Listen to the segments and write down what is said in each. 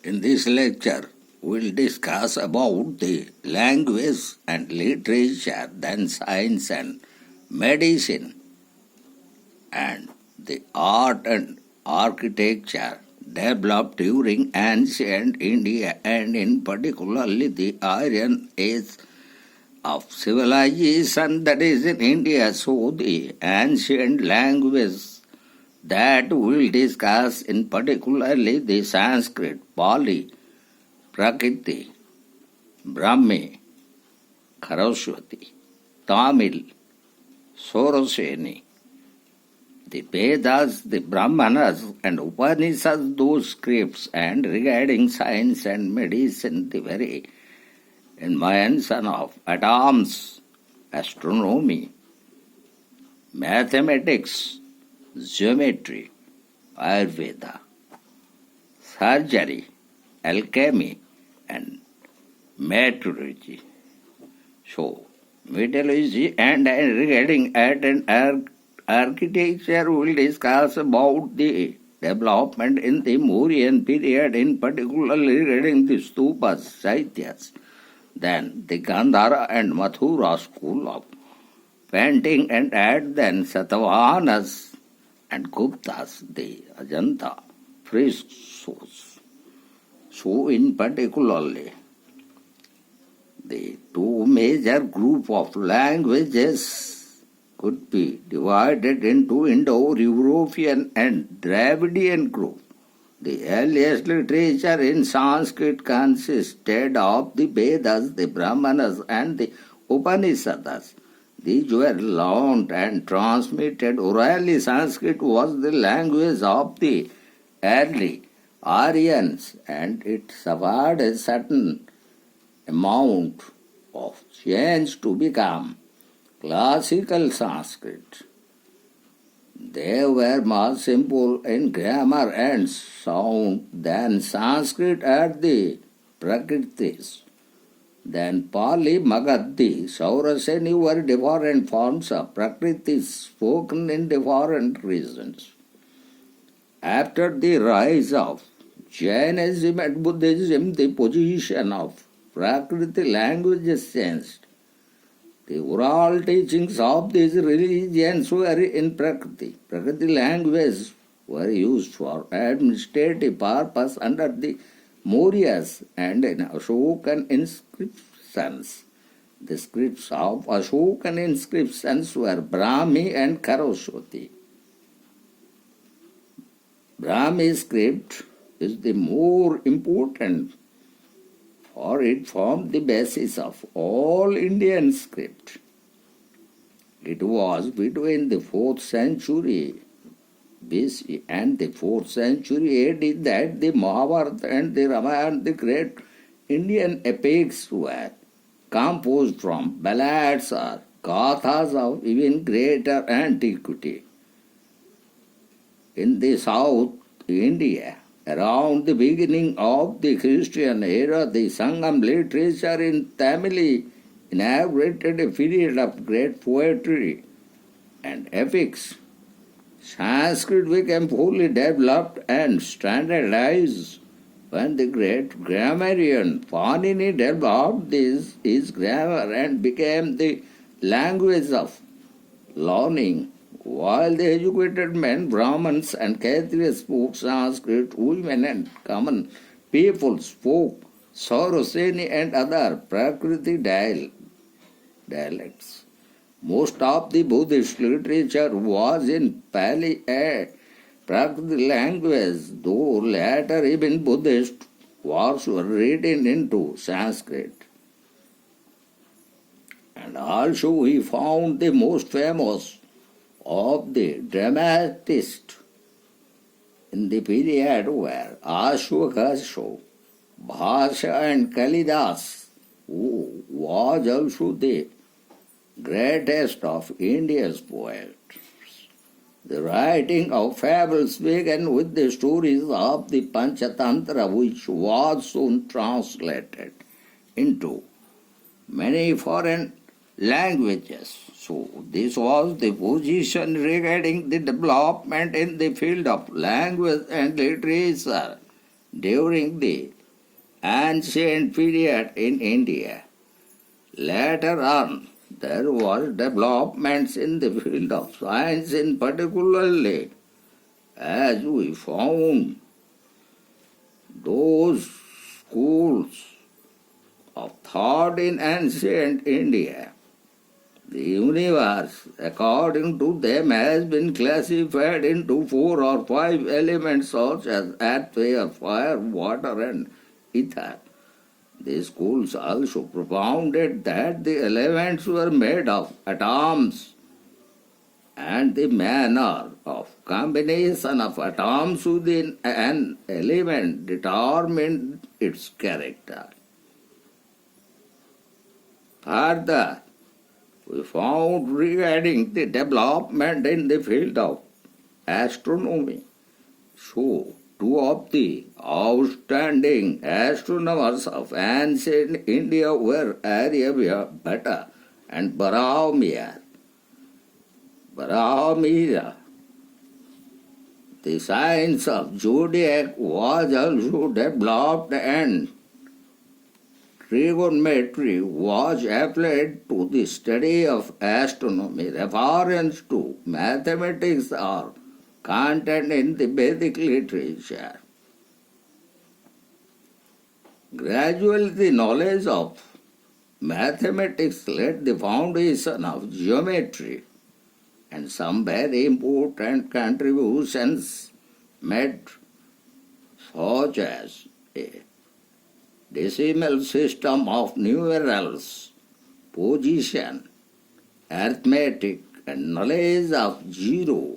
In this lecture, we'll discuss about the language and literature, then science and medicine, and the art and architecture developed during ancient India and in particularly the Aryan age of civilization that is in India. So the ancient language that we'll discuss in particularly the Sanskrit, Pali, Prakriti, Brahmi, Kharoshti, Tamil, Soroseni, the Vedas, the Brahmanas and Upanishads, those scripts, and regarding science and medicine, the very invention of atoms, astronomy, mathematics, geometry, Ayurveda, surgery, alchemy, and metallurgy. So, metallurgy and regarding art and architecture, we will discuss about the development in the Mauryan period, in particular regarding the Stupas, Chairyas, then the Gandhara and Mathura school of painting and art, then Sathavhanas and Guptas, the Ajanta frescoes. So in particularly, the two major group of languages could be divided into Indo-European and Dravidian group. The earliest literature in Sanskrit consisted of the Vedas, the Brahmanas and the Upanishads. These were learned and transmitted orally. Sanskrit was the language of the early Aryans, and it suffered a certain amount of change to become classical Sanskrit. They were more simple in grammar and sound than Sanskrit at the Prakritis. Then Pali, Magadhi, Sauraseni were different forms of Prakriti spoken in different regions. After the rise of Jainism and Buddhism, the position of Prakriti languages changed. The oral teachings of these religions were in Prakriti. Prakriti languages were used for administrative purpose under the Mauryas and in Ashokan inscriptions. The scripts of Ashokan inscriptions were Brahmi and Kharoshti. Brahmi script is the more important, for it formed the basis of all Indian script. It was between the 4th century BC and the 4th century AD that the Mahabharata and the Ramayana, the great Indian epics, were composed from ballads or gathas of even greater antiquity. In the South India, around the beginning of the Christian era, the Sangam literature in Tamil inaugurated a period of great poetry and epics. Sanskrit became fully developed and standardized when the great grammarian Panini developed his grammar and became the language of learning. While the educated men, Brahmins and Kshatriyas spoke Sanskrit, women and common people spoke Soroseni and other Prakriti dialects. Most of the Buddhist literature was in Pali and Prakriti language, though later even Buddhist works were written into Sanskrit. And also we found the most famous of the dramatists in the period were Ashokan, Bhasha and Kalidas, who was also the greatest of India's poets. The writing of fables began with the stories of the Panchatantra, which was soon translated into many foreign languages. So this was the position regarding the development in the field of language and literature during the ancient period in India. Later on, there was developments in the field of science in particularly as we found those schools of thought in ancient India. The universe, according to them, has been classified into 4 or 5 elements such as atmosphere, fire, water and ether. The schools also propounded that the elements were made of atoms, and the manner of combination of atoms within an element determined its character. Further, we found regarding the development in the field of astronomy. So, 2 of the outstanding astronomers of ancient India were Aryabhata and Brahmya. Brahmya, the science of zodiac was also developed and trigonometry was applied to the study of astronomy. Reference to mathematics are contained in the Vedic literature. Gradually, the knowledge of mathematics laid the foundation of geometry, and some very important contributions made, such as a decimal system of numerals, position, arithmetic, and knowledge of zero.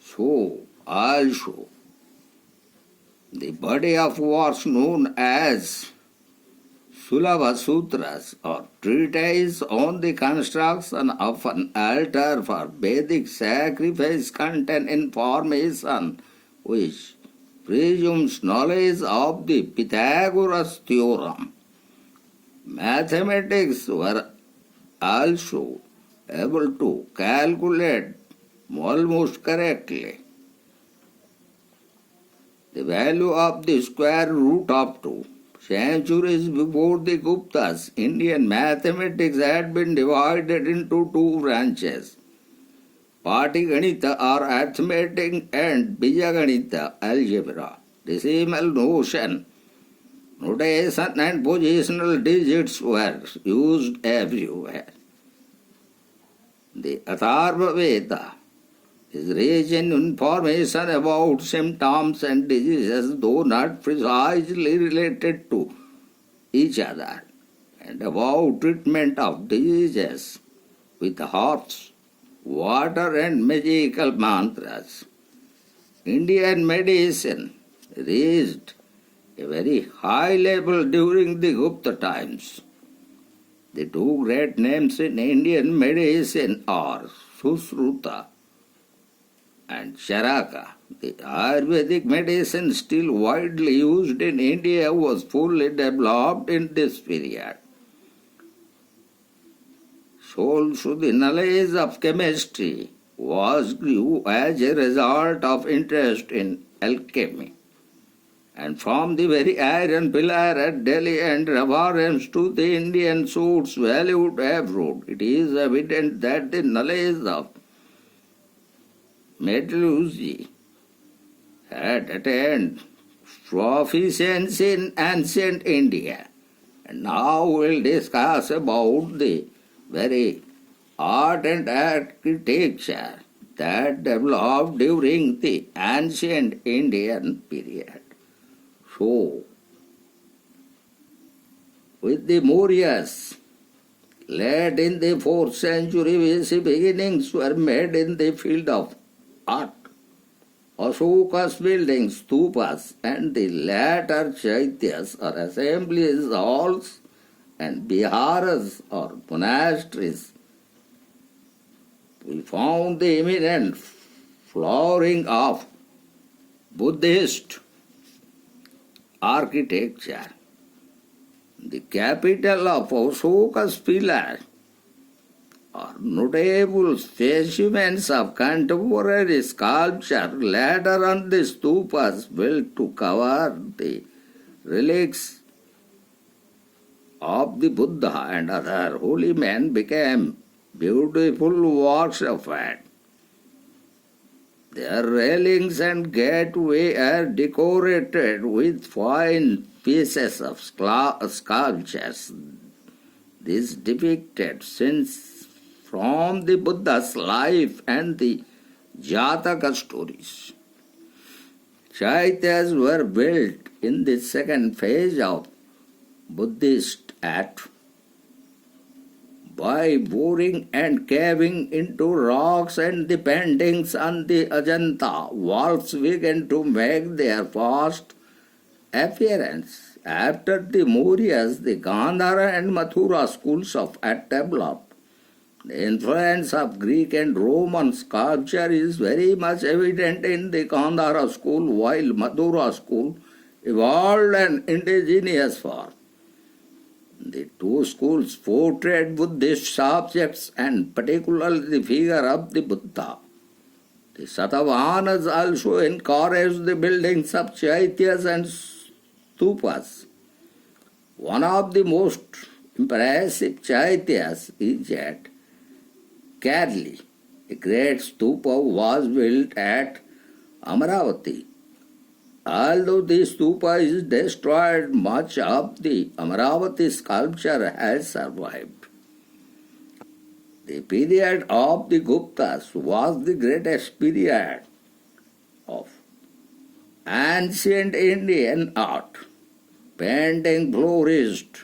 So also the body of works known as Sulabha Sutras or treatise on the construction of an altar for Vedic sacrifice contain information which presumes knowledge of the Pythagoras theorem. Mathematics were also able to calculate almost correctly the value of the square root of 2. Centuries before the Guptas, Indian mathematics had been divided into 2 branches, Patiganita or arithmetic and Bijaganita algebra. Decimal notation and positional digits were used everywhere. The Atharva Veda is rich in information about symptoms and diseases, though not precisely related to each other, and about treatment of diseases with herbs, water and magical mantras. Indian medicine reached a very high level during the Gupta times. The 2 great names in Indian medicine are Sushruta and Charaka. The Ayurvedic medicine still widely used in India was fully developed in this period. So also the knowledge of chemistry grew as a result of interest in alchemy. And from the very iron pillar at Delhi and reference to the Indian suits valued abroad, it is evident that the knowledge of metallurgy had attained proficiency in ancient India. And now we'll discuss about the very art and architecture that developed during the ancient Indian period. So, with the Mauryas, late in the 4th century BC, beginnings were made in the field of art. Ashoka's buildings, Stupas, and the later Chairyas or assemblies halls and viharas or monasteries. We found the imminent flowering of Buddhist architecture. The capital of Ashoka's pillar are notable specimens of contemporary sculpture later on the stupas built to cover the relics of the Buddha and other holy men became beautiful works of art. Their railings and gateway are decorated with fine pieces of sculptures. This depicted scenes from the Buddha's life and the Jataka stories. Chaityas were built in the second phase of Buddhist art by boring and caving into rocks, and the paintings on the Ajanta walls began to make their first appearance. After the Mauryas, the Gandhara and Mathura schools of art developed. The influence of Greek and Roman sculpture is very much evident in the Gandhara school, while Mathura school evolved an indigenous form. The two schools portrayed Buddhist subjects and particularly the figure of the Buddha. The Sathavhanas also encouraged the buildings of Chairyas and Stupas. One of the most impressive Chairyas is at Kerala. A great stupa was built at Amaravati. Although the stupa is destroyed, much of the Amaravati sculpture has survived. The period of the Guptas was the greatest period of ancient Indian art. Painting flourished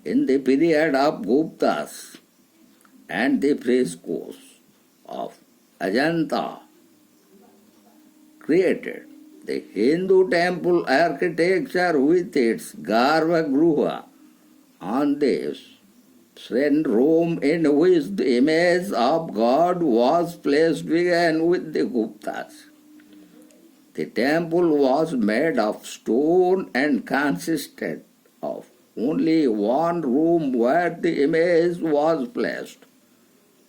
in the period of Guptas, and the frescoes of Ajanta created the Hindu temple architecture with its Garbhagruha on the Sren room in which the image of God was placed began with the Guptas. The temple was made of stone and consisted of only one room where the image was placed.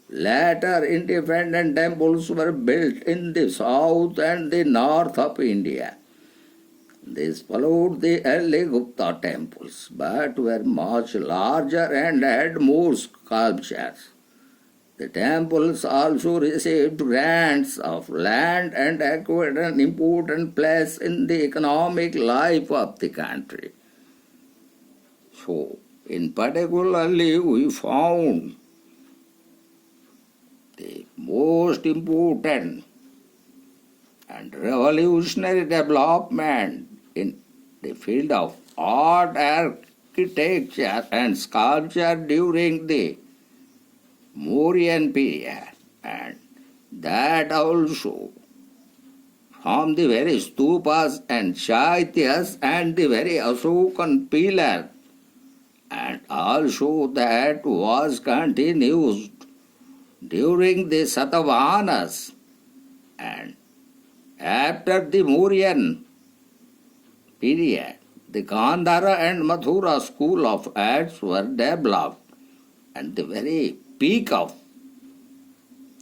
Later independent temples were built in the south and the north of India. These followed the early Gupta temples, but were much larger and had more sculptures. The temples also received grants of land and acquired an important place in the economic life of the country. So, in particularly, we found the most important and revolutionary development in the field of art, architecture and sculpture during the Mauryan period, and that also from the very stupas and Chairyas and the very Ashokan pillar, and also that was continued during the Sathavhanas, and after the Mauryan period, the Gandhara and Mathura school of arts were developed, and the very peak of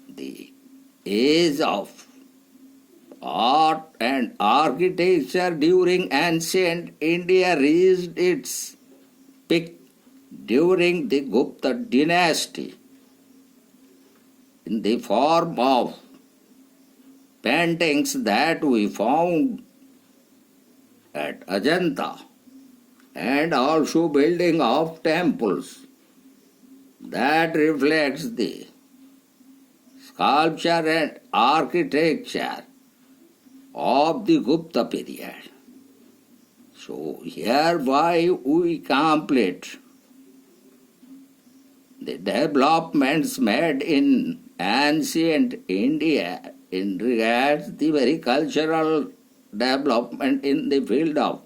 the age of art and architecture during ancient India reached its peak during the Gupta dynasty in the form of paintings that we found at Ajanta, and also building of temples that reflects the sculpture and architecture of the Gupta period. So hereby we complete the developments made in ancient India in regards the very cultural development in the field of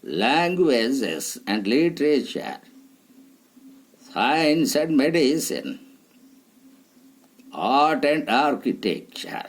languages and literature, science and medicine, art and architecture.